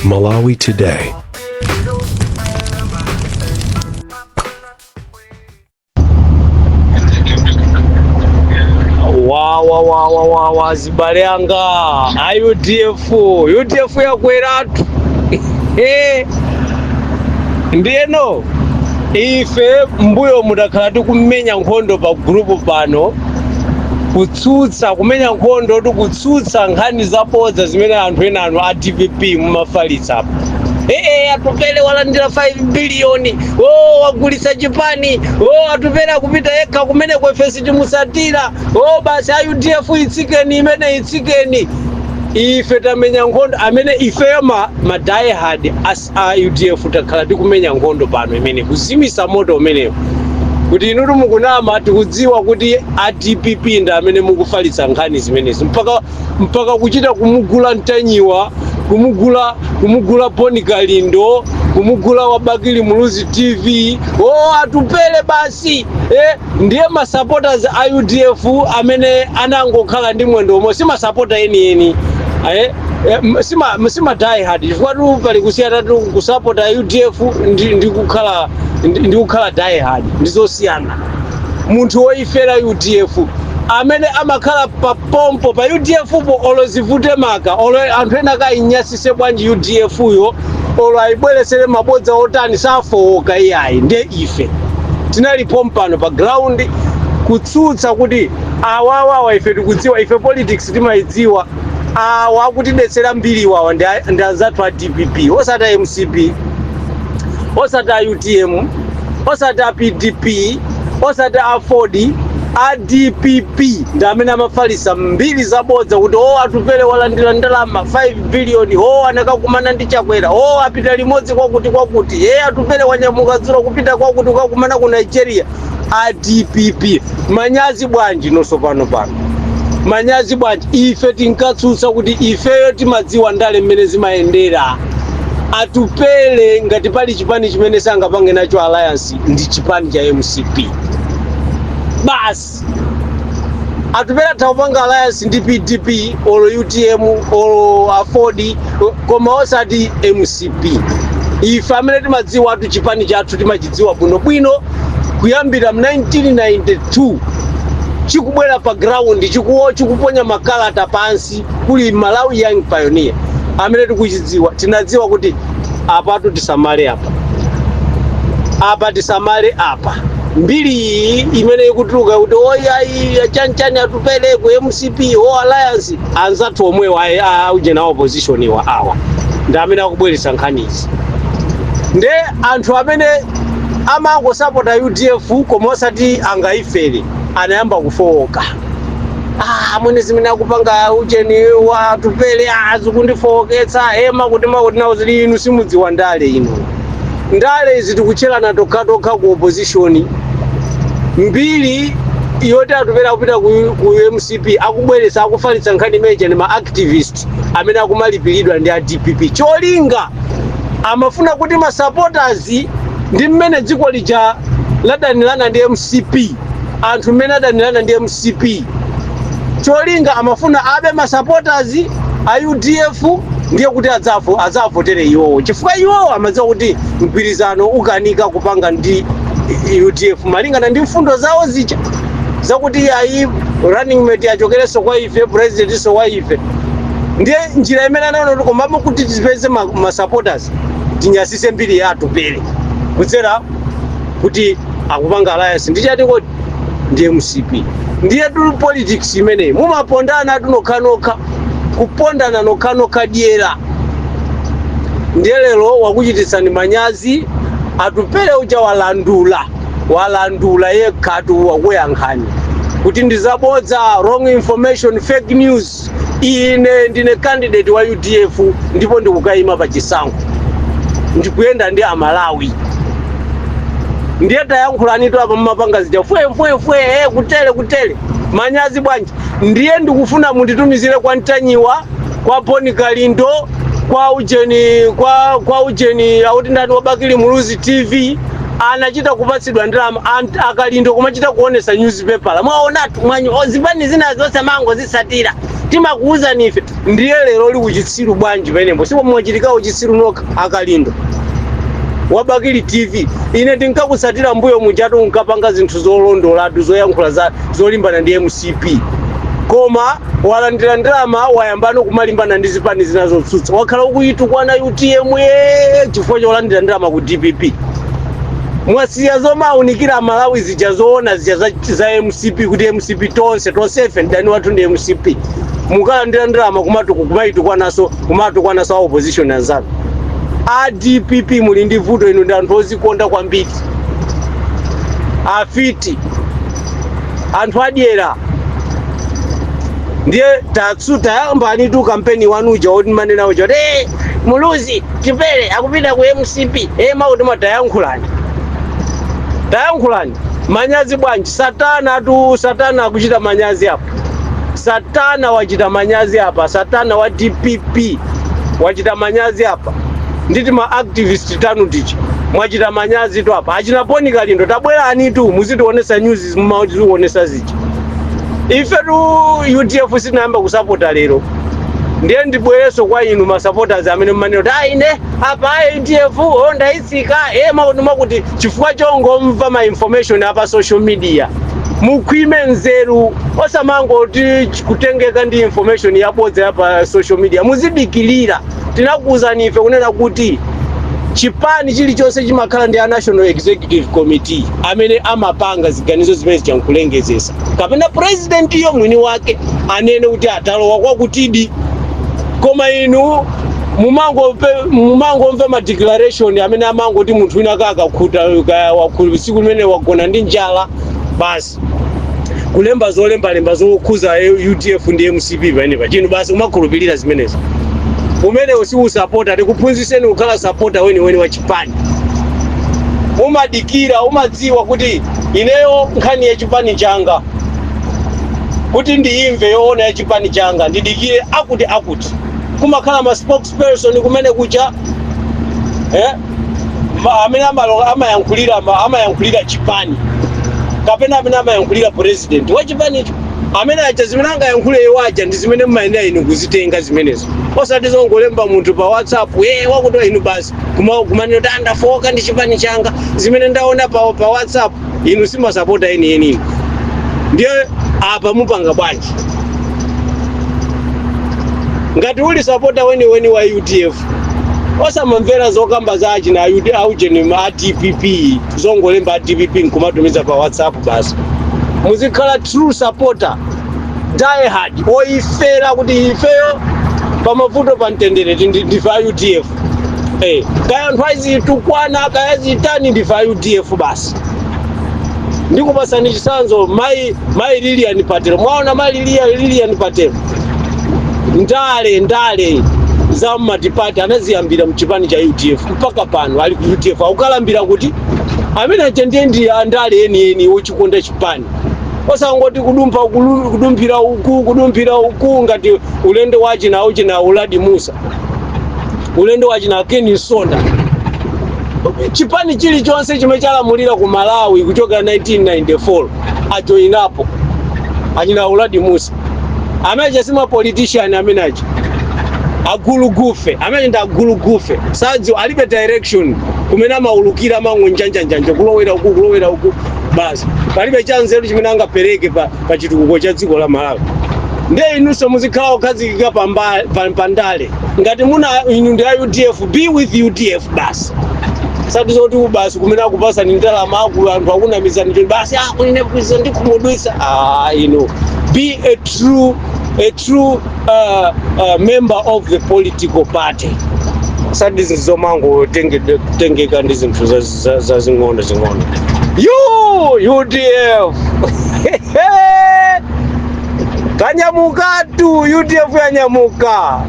Malawi Today. Wa zibalanga UDF yakweratu ndiyeno ife mbuyo mudakhala tikumenya nkhondo pa grupu pano kutsutsa kumenya nkhondo kutsutsa nkhani zabodza zimene anthu ena a DPP mumafalitsa apa. Atupele walandira 5 biliyoni, wagulitsa chipani, atupele kupita yekha kumene kwefesi timusatira, basi UDF itsikeni imene itsikeni. Ife tamenya nkhondo amene ifeyo ma die hard as UDF takhala tikumenya nkhondo pano imene kuzimisa moto umenewo. Kuti inu mukunama tikudziwa kuti DPP nda amene mukufalitsa nkhani zimenezi mpaka kuchita kumugula Mtanyiwa, kumugula Boni Kalindo, kumugula Wabakili Muluzi TV. Atupele basi ndiye ma supporters a UDF amene anangokhala ndi mwendo omwe, si ma supporter eni sima die hard chifukwa pali kusiyana kusupport UDF ndi kukhala die hard ndizosiyana. Munthu woifera UDF amene amakhala pa pompo pa UDF po olozivute maka olo anthu ena kainyasise bwanji UDF yo olo ayibweresere mabodza otani safowoka iyayi. Ndiye ife tinali pompano pa ground kutsutsa kuti awawa ife tikudziwa, ife politics timayidziwa, wakutidetsera mbiri wawa ndi azathu a DPP, osati MCP, osati UTM, osati PDP, osati Ford, DPP ndi amene amafalisa mbiri zabodza kuti atupele walandira ndalama 5 biliyoni, anakakumana ndi Chakwera, apita limodzi kwakuti atupele wanyamuka dzulo kupita kwakuti kwakumana ku Nigeria. DPP manyazi bwanji nonso pano manyazi bwanji. Ife tinkatsutsa kuti ifeyo timadziwa ndale mmene zimayendera. Atupele ngati pali chipani chimene sangapange nacho alliance ndi chipani cha MCP basi. Atupele atapanga alliance ndi PDP olo UTM olo Ford koma osati MCP. Ife amene timadziwa atu chipani chathu timachidziwa bwino kuyambira 1992 chikubwera pa ground chikuponya makalata pansi kuli Malawi Young Pioneer amene tikuchidziwa. Tinadziwa kuti apatu tisamale apa tisamale apa. Mbiri imene ikutuluka kuti chanchani atupele ku MCP alliance anzathu omwewa ujena opposition awa ndi amene akubweretsa nkhanizi. Nde anthu amene amangosapota UDF koma osati angaifere anayamba kufowoka. Mwene zimene akupanga ujeni watupele azikundifowoketsa kuti nawo zili inu simudziwa ndale inu. Ndale izi tikucherana tokha ku opposition. Mbiri yoti atupele kupita ku MCP akubweretsa akufalitsa nkhani meja ndi ma activist amene akumalipiridwa ndi DPP. Cholinga amafuna kuti ma supporters ndi mmene dziko lija ladanilana ndi MCP, anthu mmene adanilana ndi MCP. Cholinga amafuna abe ma supporters a UDF ndiye kuti adzavotere iwowo, chifukwa iwowo amadziwa kuti mgwirizano ukanika kupanga ndi UDF malingana ndi mfundo zawo zija zakuti ayi running mate achokereso kwa ife, president so wa ife. Ndiye njira imene anaona komamo kuti tipeze ma supporters tinyasise mbiri ya atupele kudzera kuti akupanga alliance ndichati kuti ndi MCP. Ndiye tuli politics imene mumapondana tunokha kupondana nokha dyera. Ndiye lero wakuchititsani manyazi atupele uja walandula yekhatu wakuyankhani kuti ndizabodza, wrong information, fake news. Ine ndine candidate wa UDF ndipo ndikukayima pa chisankho ndikuyenda ndi Amalawi. Ndiye tayankhulani to apa mapanga zija fwe kutele manyazi bwanji. Ndiye ndikufuna munditumizire kwa Mtanyiwa, kwa Boni Kalindo, kwa ujeni auti ndani Wabakili Muluzi TV anachita kupatsidwa ndalama Kalindo kumachita kuonesa newspaper. Mwaonatu mwanyu zipani zina zonse mango zisatira timakuuza nife ndiye lero li kuchitsiru bwanji penembo sipo mwachitikao chitsiru noka akalindo wabakili TV ine tinkakusatira mbuyo mujatu nkapanga zinthu zolondolatu zoyankhula zolimbana ndi MCP koma walandira ndalama wayambano kumalimbana ndi zipani zinazotsutsa wakhala ukuyitukwana UTM chifukwa cholandira ndalama ku DPP mwasiya zomaunikira Malawi zija zoona zija za MCP kuti MCP tonse ndani wathu ndi MCP mukalandira ndalama kumayitukwananso opposition anzanu a DPP muli ndi vuto ino ndi anthu ozikonda kwambiri afiti anthu adyera ndiye tayambani tu kampeni wanu uja oti manena uja Muluzi Chipele akupita ku MCP mauti matayankhulani manyazi bwanji satana akuchita manyazi apa satana wachita manyazi apa satana wa DPP wachita manyazi apa nditi ma activist tanu tichi mwachita manyazi tu apa achina poni kalindo tabwerani tu muzitionesa news mumautionesa zichi ife tu UTF sinayamba kusapota lero ndiye ndibwereso kwa inu ma supporters amene mmaneno ine apa UTF ndaitsika mauti makuti chifukwa chongomva ma information apa social media mukhwime nzeru osamangoti kutengeka ndi information yabodza apa social media muzidikilira tinakuuzani ife kunena kuti chipani chilichonse chimakhala ndi a National Executive Committee amene amapanga ziganizo zimene zikulengezesa kapena president iyo mwini wake anene kuti atalowa kwakutidi koma inu mumangomva ma declaration amene amangoti munthu wina akakhuta siku limene wagona ndi njala basi kulemba zolembalemba zokhuza UTF ndi MCP panepa chino basi umakhulupirira zimenezi umene usiusapota tikuphunziseni kukhala supporter weni wa chipani umadikira umadziwa kuti ineyo nkhani ya chipani changa kuti ndiimve yoona ya chipani changa ndidikire akuti kumakhala ma spokesperson kumene kucha amene amayankhulira chipani kapena amene amayankhulira president wa chipani amene acha zimene angayankhule iwaja ndi zimene mmayenera inu kuzitenga zimenezo osati zongolemba munthu pa WhatsApp wakuti inu basi kumaneno ndafoka ndi chipani changa zimene ndaona pa WhatsApp inu simasapota eni ndiye apa mupanga bwanji ngati uli supporter weni wa UTF osamamvera zokamba za achina aujeni ma DPP zongolemba DPP nkumatumiza pa WhatsApp basi muzikhala true supporter die hard oifera kuti ifeyo pamavuto pamtendere ndifa UTF kaya anthu azitukwana kaya zitani ndifa UTF basi ndikupasani chisanzo mai Lilian Patelo mwaona mai Lilian Patelo ndale za matipati anaziyambira mchipani cha UTF mpaka pano ali ku UTF aukalambira kuti amene acha ndi andale eni ochikonda chipani osangoti kudumpira uku ngati ulendo wachina auchina Uladi Musa ulendo wachina Ken Sonda chipani chilichonse chimene chalamulira ku Malawi kuchoka 1994 ajoinapo achina Uladi Musa amene sima politician amene acha agulugufe amene nda agulugufe sadzi alibe direction kumene amaulukira mango njanja kulowera uku basi palibe chanzeru chimene angapereke pa chitukuko cha dziko la Malawi ndiye inunso muzikhala okhazikika pandale ngati muna inu ndi UTF be with UTF basi sadi zoti basi kumene akupasa ni ndalama aku anthu akunamizani choni basi ine kuizo ndikhumudwisa be a true member of the political party sadi zizomango tengeka ndi zinthu za zing'ono UTF kanyamuka tu UTF yanyamuka